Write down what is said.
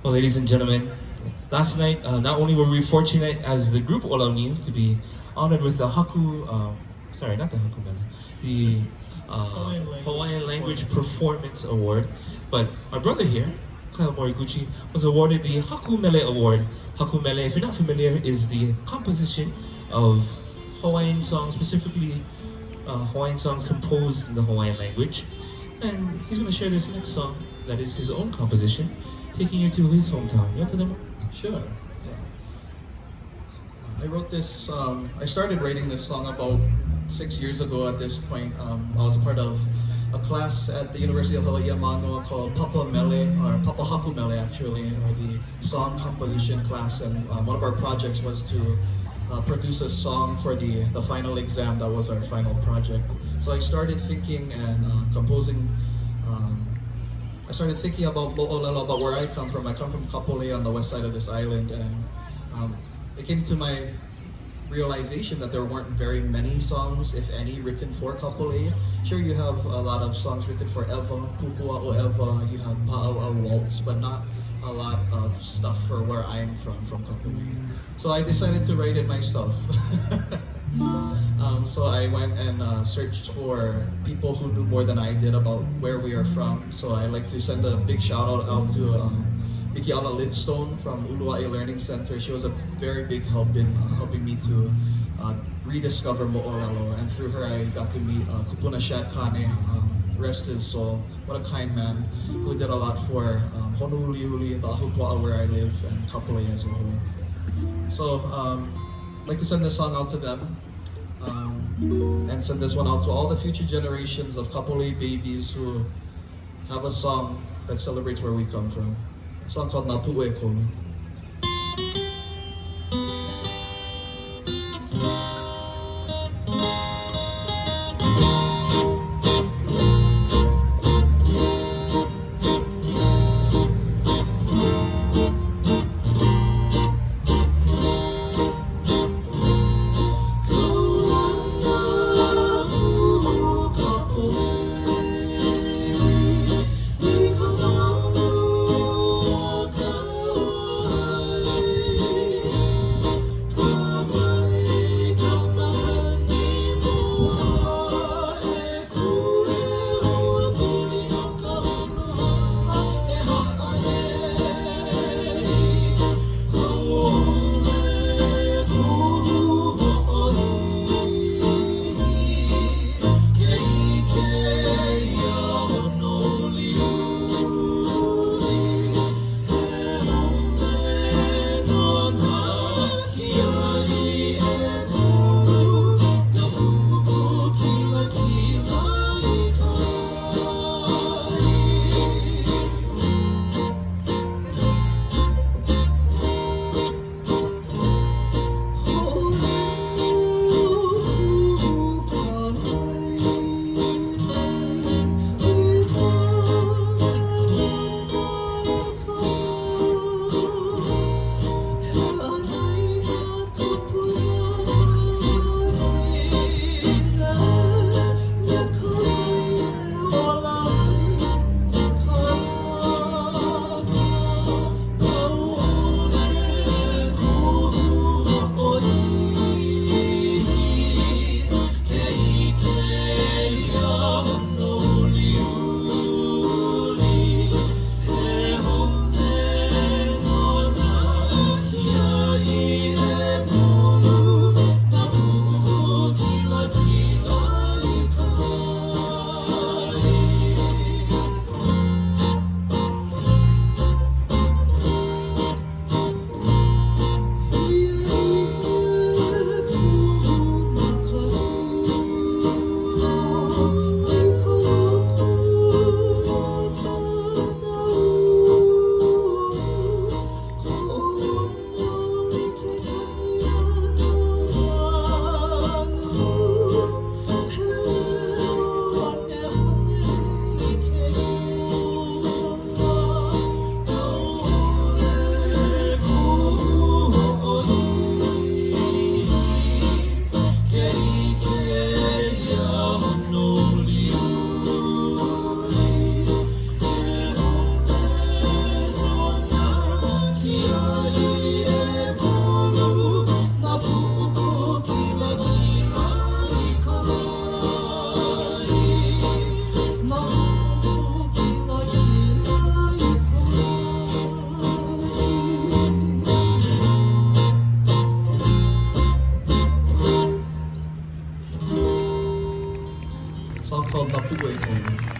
Well, ladies and gentlemen, last night, not only were we fortunate as the group ʻŌlauniu to be honored with the Haku, sorry, not the Haku Mele, the Hawaiian Language Performance Award, but our brother here, Kyle Moriguchi, was awarded the Haku Mele Award. Haku Mele, if you're not familiar, is the composition of Hawaiian songs, specifically Hawaiian songs composed in the Hawaiian language. And he's going to share this next song that is his own composition, taking you to his hometown. Sure. Yeah. I wrote this, I started writing this song about 6 years ago at this point. I was a part of a class at the University of Hawaii called Papa Mele, or Papa Haku Mele actually, or the song composition class, and one of our projects was to produce a song for the final exam. That was our final project. So I started thinking and composing. I started thinking about Mo'olelo, about where I come from. I come from Kapolei on the west side of this island, and it came to my realization that there weren't very many songs, if any, written for Kapolei. Sure, you have a lot of songs written for Eva, Pupua o Eva, you have Pa'au Waltz, but not a lot of stuff for where I'm from Kapolei. So I decided to write it myself. So I went and searched for people who knew more than I did about where we are from. So I like to send a big shout out to Kealiʻiokalani Lidstone from Uluʻaʻi Learning Center. She was a very big help in helping me to rediscover Mo'olelo, and through her I got to meet Kupuna Shad Kane, rest his soul. What a kind man who did a lot for Honolulu, the Ahupua'a where I live, and Kapolei as a whole. So I'd like to send this song out to them, and send this one out to all the future generations of Kapolei babies who have a song that celebrates where we come from. A song called ʻEkolu. song called Puʻu ʻEkolu.